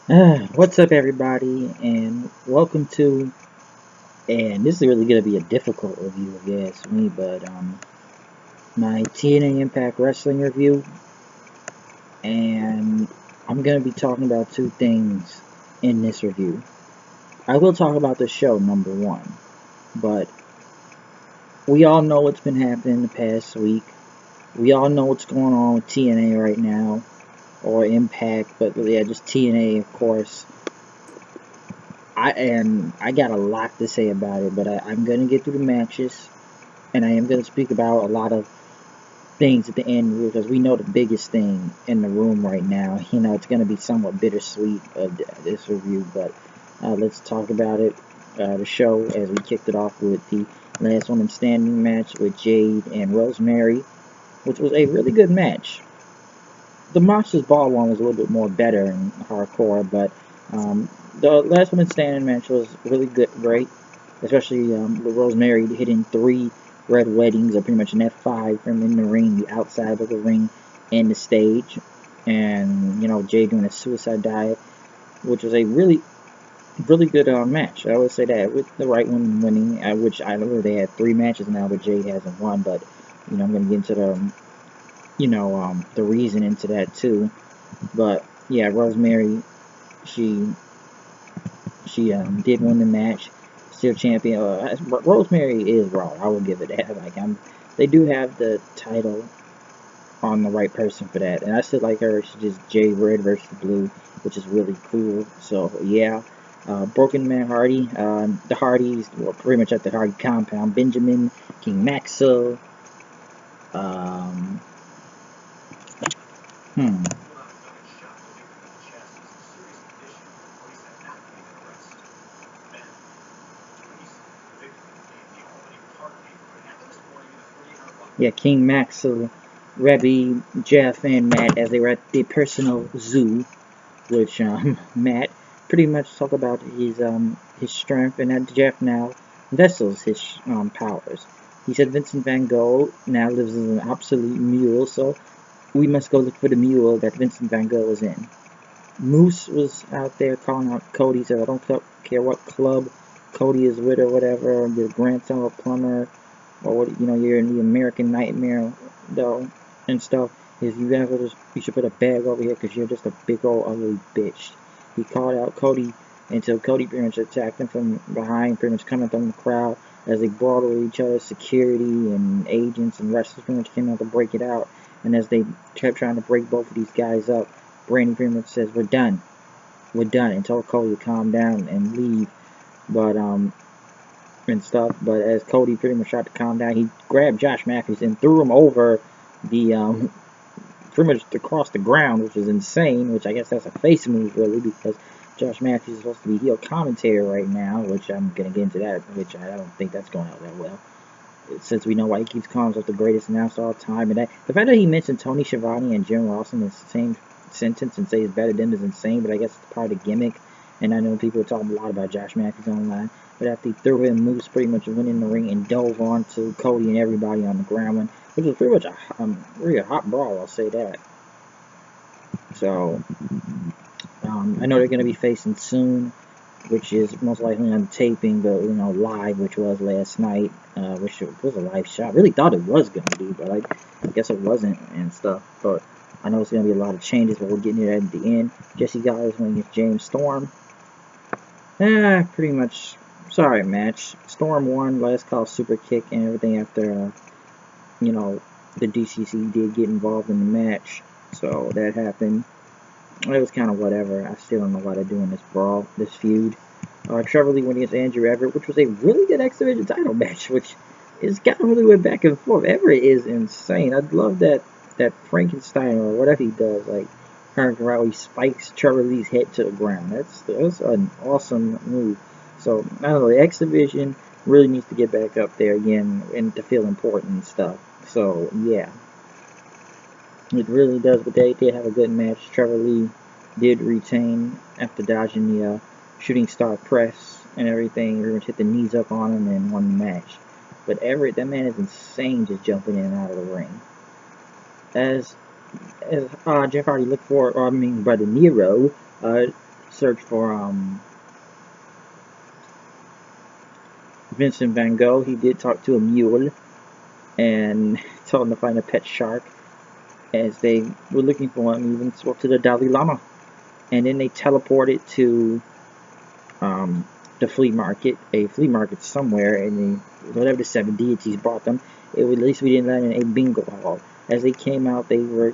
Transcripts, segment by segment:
What's up, everybody, and welcome to. And this is really going to be a difficult review, if you ask me, but my TNA Impact Wrestling review, and I'm going to be talking about two things in this review. I will talk about the show, number one, but we all know what's been happening the past week. We all know what's going on with TNA right now, or Impact, but yeah, just TNA, of course. I got a lot to say about it, but I'm gonna get through the matches, and I am gonna speak about a lot of things at the end because we know the biggest thing in the room right now. It's gonna be somewhat bittersweet of this review, but let's talk about it. The show as we kicked it off with the last woman standing match with Jade and Rosemary, which was a really good match. The Monsters Ball one was a little bit more better and hardcore, but the last woman standing match was really good, great, especially with Rosemary hitting three red weddings, or pretty much an F5 from in the ring, the outside of the ring, and the stage, and Jay doing a suicide dive, which was a really good match. I would say that with the right woman winning, which I know they had three matches now, but Jade hasn't won, but I'm gonna get into the reason into that too. But yeah, Rosemary, she did win the match, still champion. Rosemary is Raw. I will give it that. They do have the title on the right person for that, and I still like her. She's just Jay Red versus Blue, which is really cool. So yeah. Broken Man Hardy, the Hardys were pretty much at the Hardy compound. Benjamin, King Maxwell, um, hmm, yeah, King Maxwell, Rebby, Jeff, and Matt as they were at the personal zoo, which Matt pretty much talked about his strength, and that Jeff now vessels his powers. He said Vincent Van Gogh now lives as an obsolete mule, so we must go look for the mule that Vincent Van Gogh was in. Moose was out there calling out Cody, said I don't care what club Cody is with or whatever, your grandson or plumber, or what you're in the American Nightmare though and stuff. Is you should put a bag over here because you're just a big old ugly bitch. He called out Cody until Cody pretty much attacked him from behind, pretty much coming from the crowd as they brawled with each other. Security and agents and wrestlers pretty much came out to break it out. And as they kept trying to break both of these guys up, Brandy pretty much says, we're done," and told Cody to calm down and leave. But and stuff. But as Cody pretty much tried to calm down, he grabbed Josh Matthews and threw him over the pretty much across the ground, which is insane. Which I guess that's a face move really, because Josh Matthews is supposed to be heel commentator right now, which I'm gonna get into that. Which I don't think that's going out that well, since we know why he keeps calling himself the greatest announcer all the time. And the fact that he mentioned Tony Schiavone and Jim Ross in the same sentence and say he's better than him is insane, but I guess it's part of the gimmick. And I know people are talking a lot about Josh Matthews online, but after he threw him, Moose pretty much went in the ring and dove onto Cody and everybody on the ground, which was pretty much a really hot brawl, I'll say that. So, I know they're going to be facing soon, which is most likely on taping, but live, which was last night, which was a live shot. Really thought it was gonna be, but I guess it wasn't and stuff. But I know it's gonna be a lot of changes, but we'll get into that at the end. Jesse Giles went against James Storm. Pretty much sorry match. Storm won, last call super kick and everything after the DCC did get involved in the match, so that happened. It was kind of whatever. I still don't know why they're doing this brawl, this feud. Trevor Lee went against Andrew Everett, which was a really good X Division title match, which is kind of really went back and forth. Everett is insane. I love that Frankenstein or whatever he does, like turns around, he spikes Trevor Lee's head to the ground. That's an awesome move. So I don't know. The X Division really needs to get back up there again and to feel important and stuff. So yeah, it really does, but they did have a good match. Trevor Lee did retain after dodging the shooting star press and everything. Pretty much hit the knees up on him and won the match. But Everett, that man is insane just jumping in and out of the ring. As Jeff Hardy looked for, or I mean, Brother Nero, search for Vincent Van Gogh. He did talk to a mule and told him to find a pet shark, as they were looking for him. Even spoke to the Dalai Lama, and then they teleported to the flea market, a flea market somewhere, and whatever the 7 deities brought them. At least we didn't land in a bingo hall. As they came out, the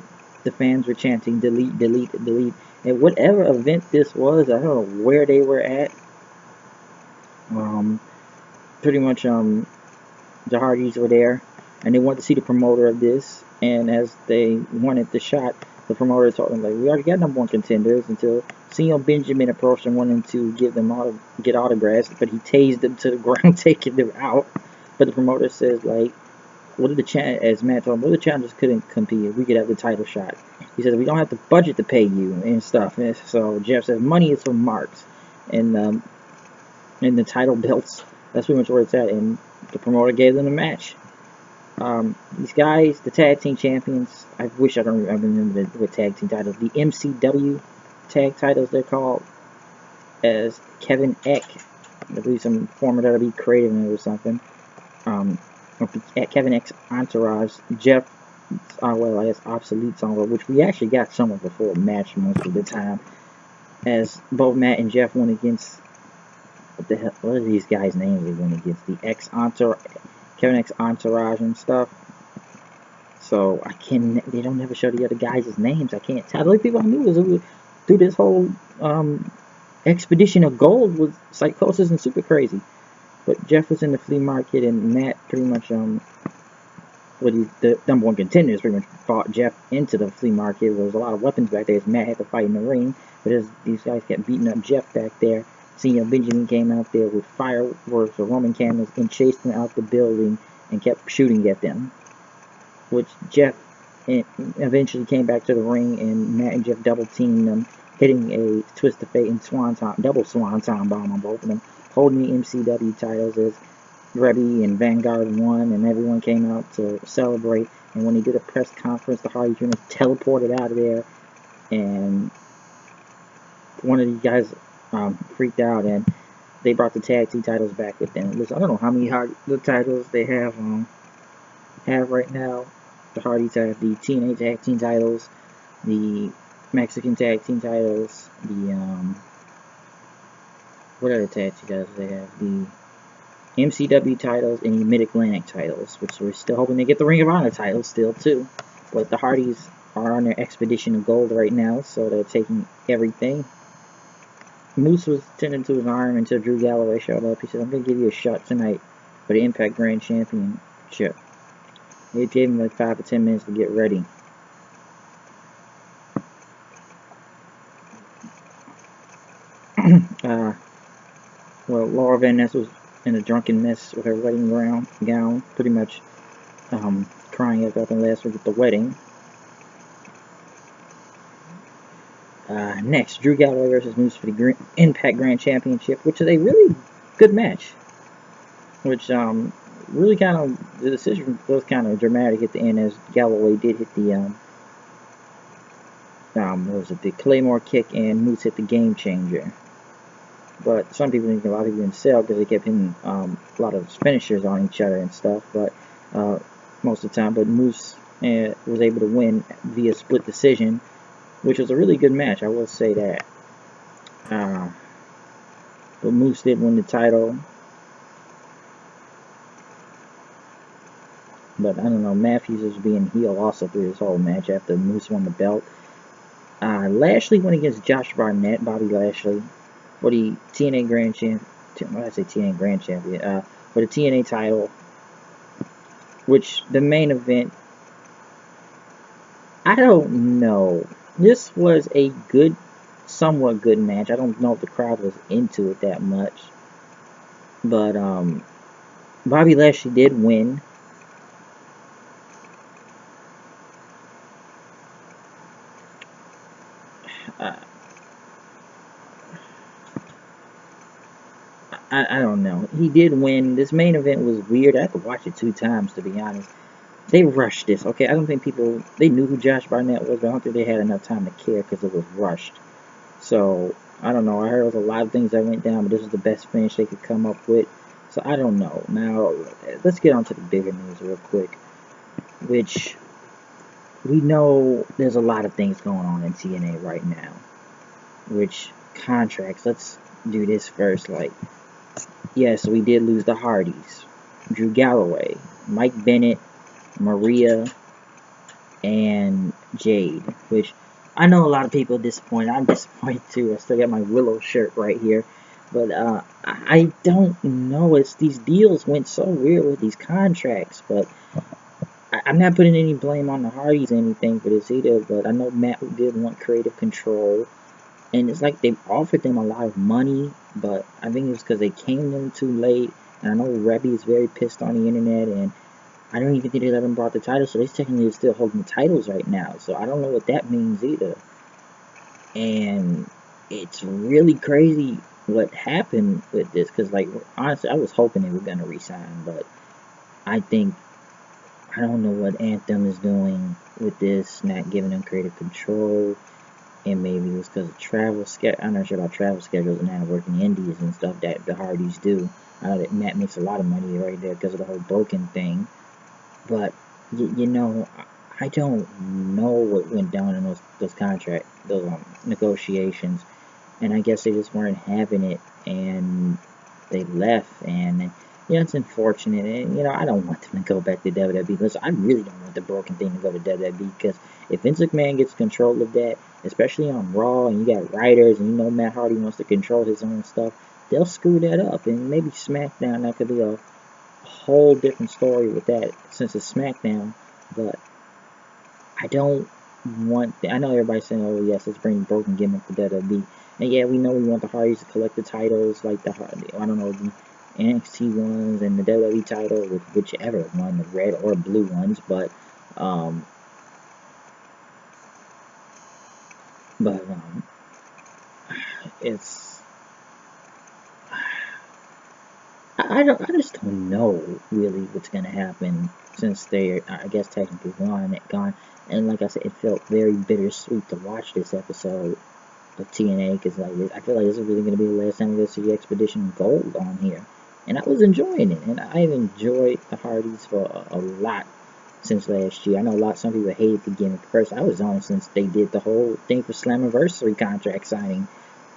fans were chanting delete, delete, delete. And whatever event this was, I don't know where they were at. Pretty much the Hardys were there, and they wanted to see the promoter of this. And as they wanted the shot, the promoter told them, like, we already got #1 contenders, until Senior Benjamin approached and wanted to get autographs, but he tased them to the ground, taking them out. But the promoter says, like, as Matt told him, what if the challengers couldn't compete? We could have the title shot. He says, we don't have the budget to pay you and stuff. And so Jeff says, money is for marks. And the title belts, that's pretty much where it's at. And the promoter gave them a match. These guys, the tag team champions, I wish I remember the tag team titles. The MCW tag titles, they're called, as Kevin Eck, I believe some former WWE creative or something. Kevin Eck's entourage, Jeff, well, I guess Obsolete's on, which we actually got some of before match most of the time. As both Matt and Jeff went against, what are these guys' names they went against? The Kevin Eck's entourage and stuff. So they don't never show the other guys' names. I can't tell. The only people I knew was through this whole expedition of gold was Psychosis and Super Crazy. But Jeff was in the flea market, and Matt pretty much the #1 contenders pretty much fought Jeff into the flea market. There was a lot of weapons back there, as Matt had to fight in the ring. But as these guys kept beating up Jeff back there, Senior Benjamin came out there with fireworks or Roman candles and chased them out the building and kept shooting at them. Which Jeff eventually came back to the ring, and Matt and Jeff double teamed them, hitting a twist of fate and double swanton bomb on both of them, holding the MCW titles as Rebby and Vanguard won, and everyone came out to celebrate. And when he did a press conference, the Hardy Jr. teleported out of there, and one of these guys freaked out, and they brought the tag team titles back with them. Listen, I don't know how many the titles they have right now. The Hardys have the TNA tag team titles, the Mexican tag team titles, the what other tag team titles they have? The MCW titles and the Mid-Atlantic titles, which we're still hoping they get the Ring of Honor titles still too. But the Hardys are on their expedition of gold right now, so they're taking everything. Moose was tending to his arm until Drew Galloway showed up. He said, I'm going to give you a shot tonight for the Impact Grand Championship. It gave him like 5 or 10 minutes to get ready. Well, Laura Van Ness was in a drunken mess with her wedding gown, pretty much crying at up last week at the wedding. Next, Drew Galloway versus Moose for the Impact Grand Championship, which is a really good match. Which really kind of, the decision was kind of dramatic at the end, as Galloway did hit the the Claymore kick, and Moose hit the Game Changer. But some people didn't, a lot of people didn't sell because they kept hitting a lot of finishers on each other and stuff. But most of the time, but Moose was able to win via split decision, which was a really good match, I will say that. But Moose did win the title. But I don't know, Matthews was being heel also through this whole match after Moose won the belt. Lashley went against Josh Barnett, Bobby Lashley, for the TNA Grand Champion. When I say TNA Grand Champion, for the TNA title, which the main event, I don't know. This was a somewhat good match. I don't know if the crowd was into it that much, but Bobby Lashley did win. I don't know. He did win. This main event was weird. I had to watch it 2 times, to be honest. They rushed this, okay? I don't think they knew who Josh Barnett was, but I don't think they had enough time to care because it was rushed. So, I don't know. I heard there was a lot of things that went down, but this is the best finish they could come up with. So I don't know. Now, let's get on to the bigger news real quick, which we know there's a lot of things going on in TNA right now, which contracts, let's do this first. Like, yes, we did lose the Hardys, Drew Galloway, Mike Bennett, Maria, and Jade, which I know a lot of people are disappointed. I'm disappointed too. I still got my Willow shirt right here. But I don't know. It's these deals went so weird with these contracts. But I'm not putting any blame on the Hardys or anything for this either. But I know Matt did want creative control. And it's like they offered them a lot of money. But I think it's because they came to them too late. And I know Rebby is very pissed on the internet. And I don't even think they let them brought the title, so they technically still holding the titles right now. So I don't know what that means either. And it's really crazy what happened with this, because like honestly, I was hoping they were gonna resign, but I think I don't know what Anthem is doing with this, not giving them creative control, and maybe it was because of travel schedule. I'm not sure about travel schedules and now working indies and stuff that the Hardys do. I know that Matt makes a lot of money right there because of the whole broken thing. But you know, I don't know what went down in those contract those negotiations, and I guess they just weren't having it, and they left, and you know it's unfortunate, and you know I don't want them to go back to WWE because I really don't want the broken thing to go to WWE because if Vince McMahon gets control of that, especially on Raw, and you got writers, and you know Matt Hardy wants to control his own stuff, they'll screw that up, and maybe SmackDown that could be a whole different story with that since it's SmackDown, but I don't want. I know everybody's saying, "Oh yes, let's bring broken gimmick to WWE," and yeah, we know we want the Hardys to collect the titles, like I don't know the NXT ones and the WWE title, with whichever one, the red or blue ones, um, but it's I just don't know really what's gonna happen since they're I guess technically gone. And like I said, it felt very bittersweet to watch this episode of TNA because like I feel like this is really gonna be the last time we go see Expedition Gold on here, and I was enjoying it, and I've enjoyed the Hardys for a lot since last year. I know some people hated the gimmick first. I was on it since they did the whole thing for Slammiversary contract signing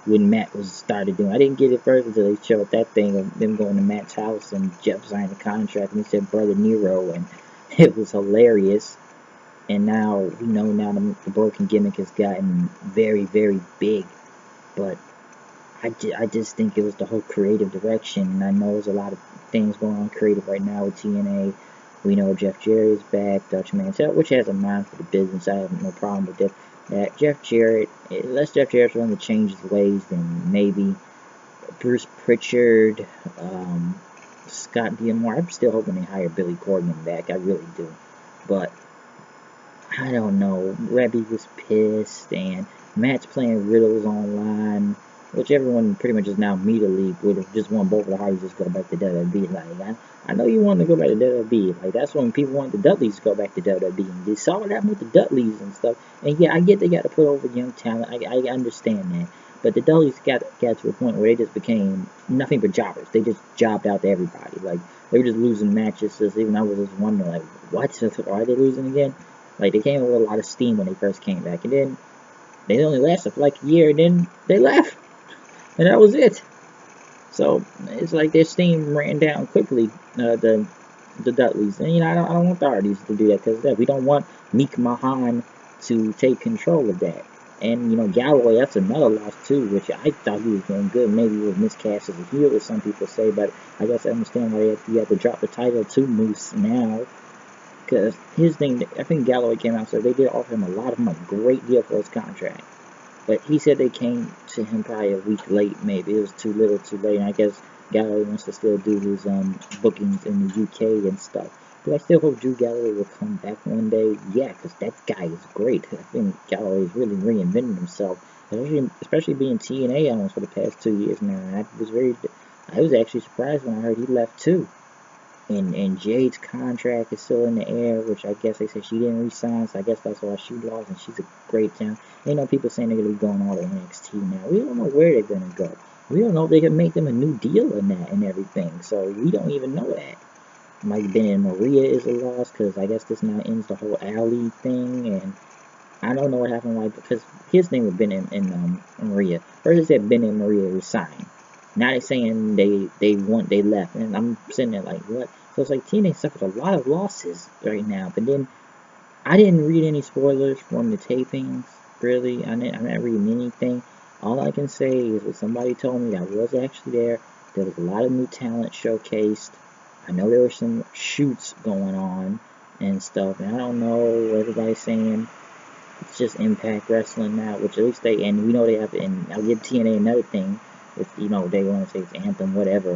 when Matt was started doing. I didn't get it first until they showed that thing of them going to Matt's house and Jeff signed the contract and he said Brother Nero, and it was hilarious. And now we know now the broken gimmick has gotten very, very big. But I just think it was the whole creative direction, and I know there's a lot of things going on creative right now with TNA. We know Jeff Jarrett is back, Dutch Mantel, which has a mind for the business. I have no problem with that. Jeff Jarrett, unless Jeff Jarrett's willing to change his ways, then maybe Bruce Pritchard, Scott D'Amore. I'm still hoping they hire Billy Corgan back. I really do. But I don't know. Rebby was pissed, and Matt's playing riddles online, which everyone pretty much is now Media League would have just won both of the Hardys just go back to WWE. Like, I know you wanted to go back to WWE. Like, that's when people wanted the Dudleys to go back to WWE. And they saw what happened with the Dudleys and stuff. And yeah, I get they got to put over young talent. I understand that. But the Dudleys got to a point where they just became nothing but jobbers. They just jobbed out to everybody. Like, they were just losing matches. Just, even I was just wondering, like, what? Why are they losing again? Like, they came with a lot of steam when they first came back. And then they only lasted for like a year. And then they left. And that was it. So it's like their steam ran down quickly, the Dudleys. And, you know, I don't want the Hardys to do that because we don't want Meek Mahan to take control of that. And, you know, Galloway, that's another loss, too, which I thought he was doing good. Maybe he was miscast as a heel, as some people say, but I guess I understand why you have to drop the title to Moose now. Because his thing, I think Galloway came out and said they did offer him a lot of money, great deal for his contract. But he said they came to him probably a week late, maybe. It was too little, too late. And I guess Galloway wants to still do his bookings in the UK and stuff. Do I still hope Drew Galloway will come back one day? Yeah, because that guy is great. I think Galloway is really reinventing himself, especially being TNA almost for the past 2 years now. I was actually surprised when I heard he left too. And Jade's contract is still in the air, which I guess they said she didn't resign, so I guess that's why she lost, and she's a great talent. You know, people saying they're going to be going all to NXT now. We don't know where they're going to go. We don't know if they can make them a new deal in that and everything, so we don't even know that. Mike Bennett and Maria is a loss, because I guess this now ends the whole alley thing, and I don't know what happened, like, because his name with Bennett and Maria. First they said Bennett and Maria resigned. Now they're saying they left, and I'm sitting there like, what? So it's like TNA suffered a lot of losses right now. But then I didn't read any spoilers from the tapings. Really, I'm not reading anything. All I can say is what somebody told me that was actually there. There was a lot of new talent showcased. I know there were some shoots going on and stuff, and I don't know what everybody's saying. It's just Impact Wrestling now, which at least they, and we know they have, and I'll give TNA another thing. If, you know, they want to say it's Anthem, whatever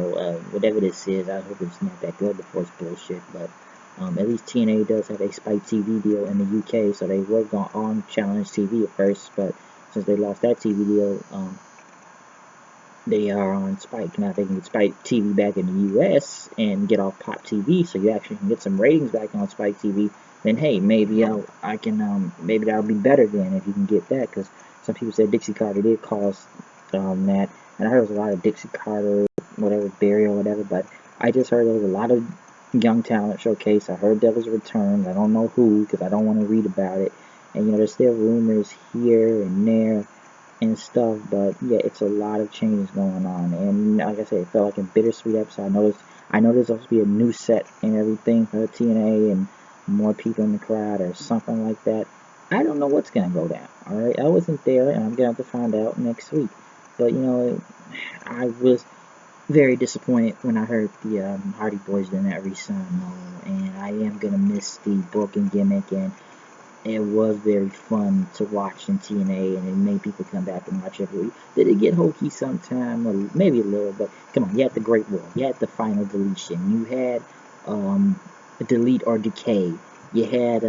this is, I hope it's not that good before it's bullshit, but at least TNA does have a Spike TV deal in the UK, so they were going on Challenge TV at first, but since they lost that TV deal, they are on Spike. Now they can get Spike TV back in the US and get off Pop TV, so you actually can get some ratings back on Spike TV. Then hey, maybe maybe that'll be better then if you can get that, because some people said Dixie Carter did cause that, and I heard there was a lot of Dixie Carter, whatever, burial, whatever, but I just heard there was a lot of young talent showcase. I heard there was a return. I don't know who, because I don't want to read about it, and you know, there's still rumors here and there and stuff, but yeah, it's a lot of changes going on, and like I said, it felt like a bittersweet episode. I know there's supposed to be a new set and everything for TNA, and more people in the crowd or something like that. I don't know what's gonna go down. All right, I wasn't there, and I'm gonna have to find out next week. But you know, I was very disappointed when I heard the Hardy Boys did not resign, and I am gonna miss the broken gimmick, and it was very fun to watch in TNA, and it made people come back and watch every week. Did it get hokey sometime? Or maybe a little, but come on, you had the Great War, you had the Final Deletion, you had Delete or Decay, you had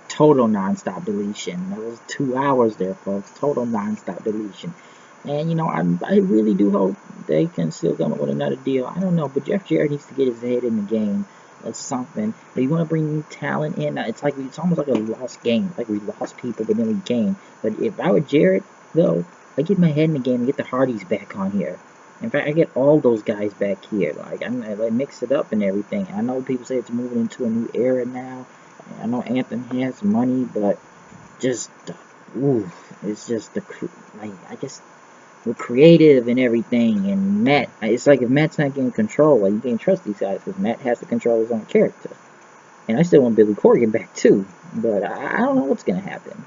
Total Nonstop Deletion. That was 2 hours there, folks. Total Nonstop Deletion. And you know, I really do hope they can still come up with another deal. I don't know, but Jeff Jarrett needs to get his head in the game or something. If you want to bring new talent in, it's almost like a lost game. Like we lost people, but then we gained. But if I were Jarrett, though, I get my head in the game and get the Hardys back on here. In fact, I get all those guys back here. Like I mix it up and everything. I know people say it's moving into a new era now. I know Anthem has money, but just ooh, it's just I guess we're creative and everything, and Matt, it's like if Matt's not getting control, like you can't trust these guys because Matt has to control his own character. And I still want Billy Corgan back too, but I don't know what's gonna happen.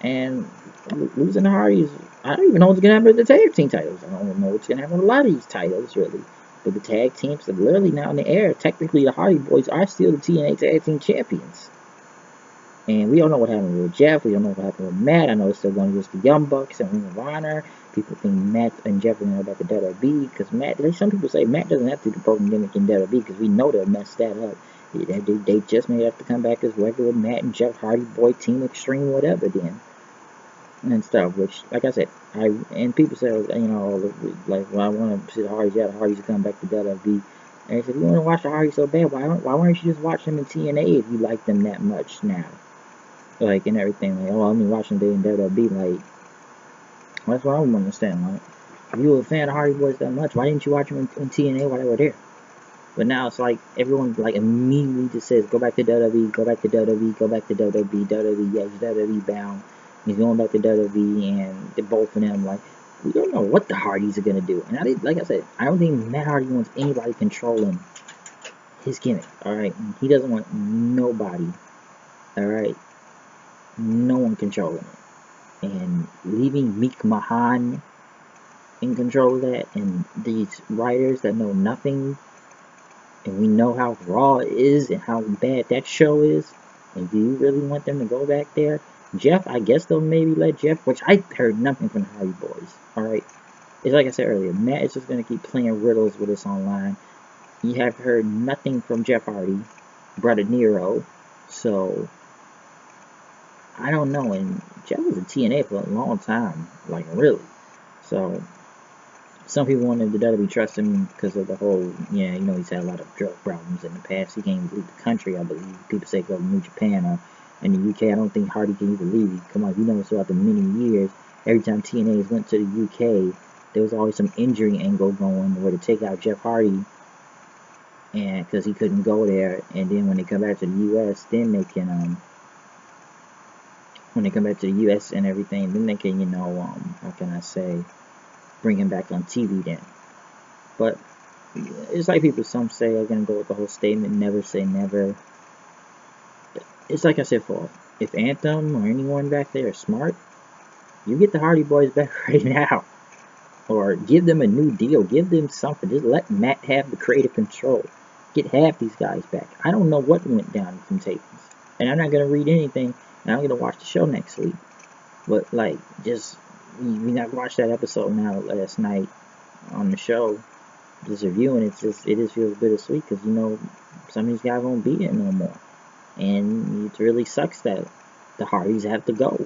And losing the Hardys, I don't even know what's gonna happen with the tag team titles. I don't know what's gonna happen with a lot of these titles really. But the tag teams are literally now in the air. Technically, the Hardy Boys are still the TNA Tag Team Champions. And we don't know what happened with Jeff. We don't know what happened with Matt. I know it's still going against the Young Bucks and Ring of Honor. People think Matt and Jeff are going to go back to WWE because Matt, some people say Matt doesn't have to do the broken gimmick in WWE because we know they'll mess that up. They just may have to come back as regular Matt and Jeff Hardy Boy Team Extreme whatever then. And stuff, which, like I said, and people say, you know, like, well, I want to see the Hardys, the Hardys come back to WWE. And I said, if you want to watch the Hardys so bad, why weren't you just watching them in TNA if you like them that much now? Like, and everything, like, oh, I'm mean, watching them in WWE, like, that's what I don't understand, like, if you were a fan of Hardy Boys that much, why didn't you watch them in TNA while they were there? But now it's like, everyone, like, immediately just says, go back to WWE, go back to WWE, go back to WWE, WWE, yeah, he's WWE bound, he's going back to WWE, and they're both of them, like, we don't know what the Hardys are going to do, and like I said, I don't think Matt Hardy wants anybody controlling his gimmick, alright, he doesn't want nobody, alright, no one controlling it, and leaving Meek Mahan in control of that, and these writers that know nothing, and we know how raw it is and how bad that show is, and do you really want them to go back there? Jeff, I guess they'll maybe let Jeff, which I heard nothing from the Hardy Boys, alright? It's like I said earlier, Matt is just going to keep playing riddles with us online. You have heard nothing from Jeff Hardy, Brother Nero, so I don't know, and Jeff was a TNA for a long time, like really. So some people wanted the WWE trust him because of the whole, yeah, you know, he's had a lot of drug problems in the past. He can't even leave the country, I believe. People say go to New Japan or in the UK. I don't think Hardy can even leave. Come on, you know, throughout the many years, every time TNA's went to the UK, there was always some injury angle going where to take out Jeff Hardy, and because he couldn't go there, and then when they come back to the US, then they can when they come back to the US and everything, then they can, you know, how can I say, bring him back on TV then. But it's like people, some say are gonna go with the whole statement, never say never. It's like I said before, if Anthem or anyone back there is smart, you get the Hardy Boys back right now. Or give them a new deal, give them something. Just let Matt have the creative control. Get half these guys back. I don't know what went down from tapings. And I'm not gonna read anything, and I'm gonna watch the show next week. But like, just we not watched that episode now last night on the show, just reviewing it. It just feels bittersweet because, you know, some of these guys won't be in no more, and it really sucks that the Hardys have to go.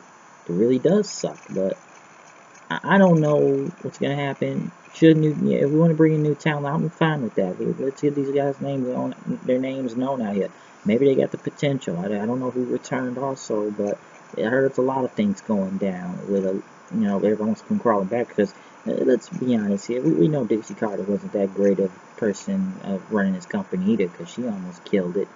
It really does suck, but I don't know what's gonna happen. Yeah, if we want to bring in new talent, I'm fine with that. Let's get these guys' their names known out here. Maybe they got the potential. I don't know who returned also, but I heard it's a lot of things going down with everyone's come crawling back because let's be honest here. We know Dixie Carter wasn't that great of a person running his company either because she almost killed it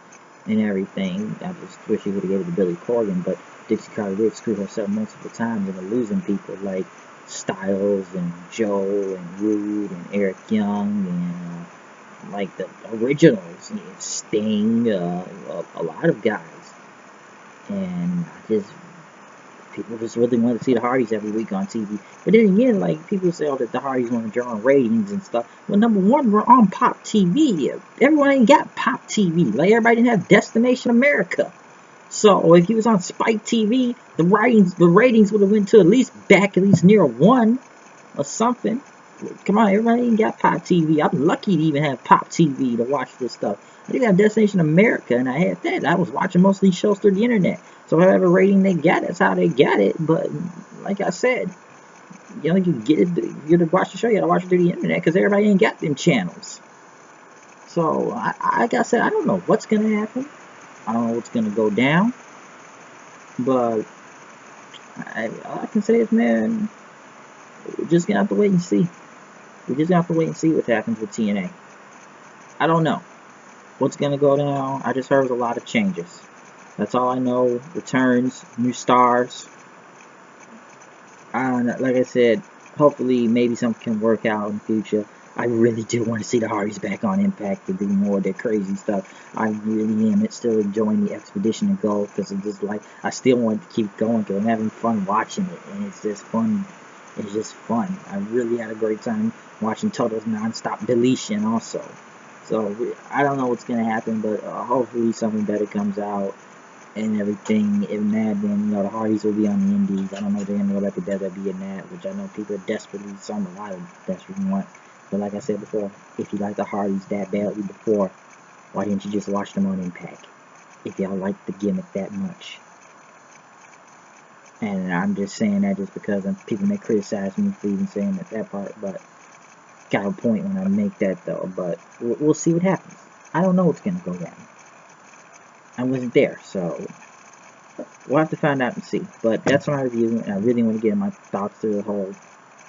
and everything. I just wish she would have gave it to Billy Corgan, but Dixie Carter did screw herself multiple times into losing people like Styles and Joe and Rude and Eric Young and like the originals, Sting, a lot of guys. And people just really want to see the Hardys every week on TV. But then again, like people say, that the Hardys want to draw ratings and stuff. Well, number one, we're on Pop TV. Everyone ain't got Pop TV. Like everybody didn't have Destination America. So if he was on Spike TV, the ratings would have went to at least near 1 or something. Come on, everybody ain't got Pop TV. I'm lucky to even have Pop TV to watch this stuff. I didn't have Destination America, and I had that. I was watching most of these shows through the internet. So whatever rating they got, that's how they got it. But like I said, you get it. You gotta watch the show. You gotta watch it through the internet because everybody ain't got them channels. So like I said, I don't know what's gonna happen. I don't know what's gonna go down. But all I can say is, man, we're just gonna have to wait and see. We're just gonna have to wait and see what happens with TNA. I don't know what's gonna go down. I just heard a lot of changes. That's all I know. Returns, new stars. Like I said, hopefully maybe something can work out in the future. I really do want to see the Hardys back on Impact to do more of their crazy stuff. I really am still enjoying the Expedition to Go because it's just like I still want to keep going because I'm having fun watching it, and it's just fun. It's just fun. I really had a great time watching Total's non-stop deletion also. So I don't know what's gonna happen, but hopefully something better comes out and everything. If not, then the Hardys will be on the Indies. I don't know if they're gonna go back to WWE in that, which I know people are desperately, a lot of desperately want. But like I said before, if you like the Hardys that badly before, why didn't you just watch them on Impact? If y'all like the gimmick that much. And I'm just saying that just because people may criticize me for even saying that part, but got a point when I make that though. But we'll see what happens. I don't know what's gonna go down. I wasn't there, so we'll have to find out and see. But that's my review, and I really want to get my thoughts through the whole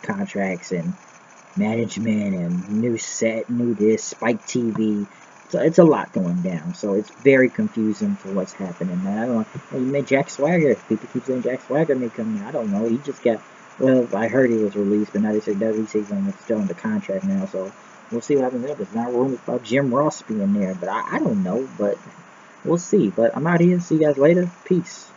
contracts and management and new set, new this, Spike TV. So it's a lot going down. So it's very confusing for what's happening. And I don't know. Well, you made Jack Swagger. People keep saying Jack Swagger may come in. I don't know. He just got. Well, I heard he was released, but now they say WC's still under contract now. So we'll see what happens there. There's not rumors about Jim Ross being there, but I don't know. But we'll see. But I'm out here. See you guys later. Peace.